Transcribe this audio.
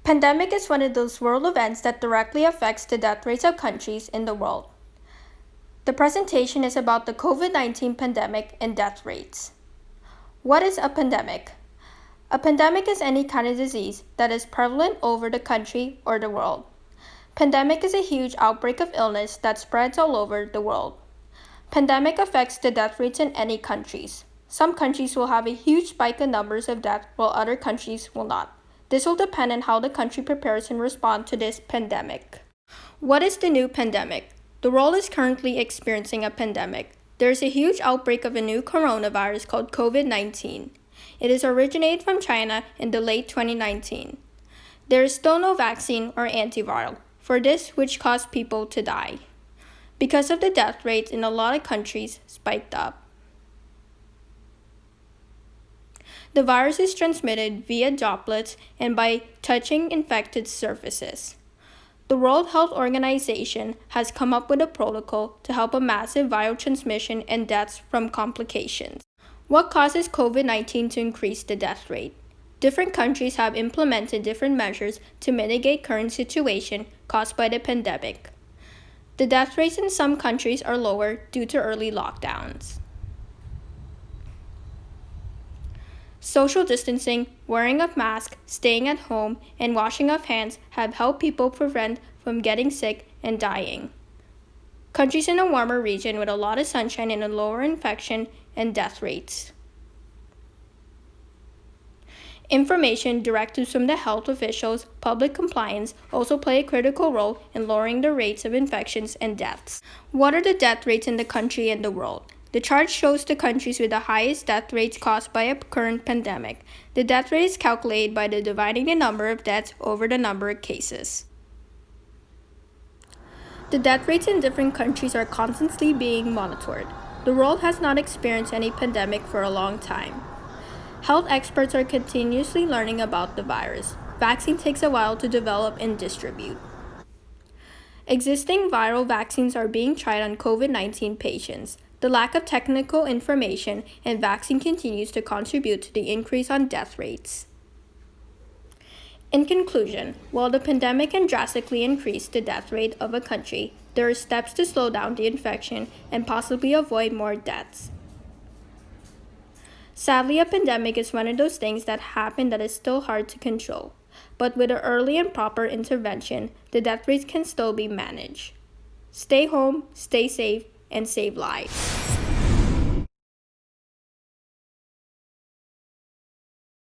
Pandemic is one of those world events that directly affects the death rates of countries in the world. The presentation is about the COVID-19 pandemic and death rates. What is a pandemic? A pandemic is any kind of disease that is prevalent over the country or the world. Pandemic is a huge outbreak of illness that spreads all over the world. Pandemic affects the death rates in any countries. Some countries will have a huge spike in numbers of deaths while other countries will not. This will depend on how the country prepares and responds to this pandemic. What is the new pandemic? The world is currently experiencing a pandemic. There is a huge outbreak of a new coronavirus called Covid-19. It is originated from China in the late 2019. There is still no vaccine or antiviral for this, which caused people to die, because of the death rates in a lot of countries spiked up. The virus is transmitted via droplets and by touching infected surfaces. The World Health Organization has come up with a protocol to help a massive viral transmission and deaths from complications. What causes COVID-19 to increase the death rate? Different countries have implemented different measures to mitigate current situation caused by the pandemic. The death rates in some countries are lower due to early lockdowns. Social distancing, wearing of masks, staying at home, and washing of hands have helped people prevent from getting sick and dying. Countries in a warmer region with a lot of sunshine and a lower infection and death rates. Information directives from the health officials, public compliance also play a critical role in lowering the rates of infections and deaths. What are the death rates in the country and the world? The chart shows the countries with the highest death rates caused by a current pandemic. The death rate is calculated by dividing the number of deaths over the number of cases. The death rates in different countries are constantly being monitored. The world has not experienced any pandemic for a long time. Health experts are continuously learning about the virus. Vaccine takes a while to develop and distribute. Existing viral vaccines are being tried on COVID-19 patients. The lack of technical information and vaccine continues to contribute to the increase on death rates. In conclusion, while the pandemic can drastically increase the death rate of a country, there are steps to slow down the infection and possibly avoid more deaths. Sadly, a pandemic is one of those things that happen that is still hard to control. But with an early and proper intervention, the death rates can still be managed. Stay home, stay safe, and save lives.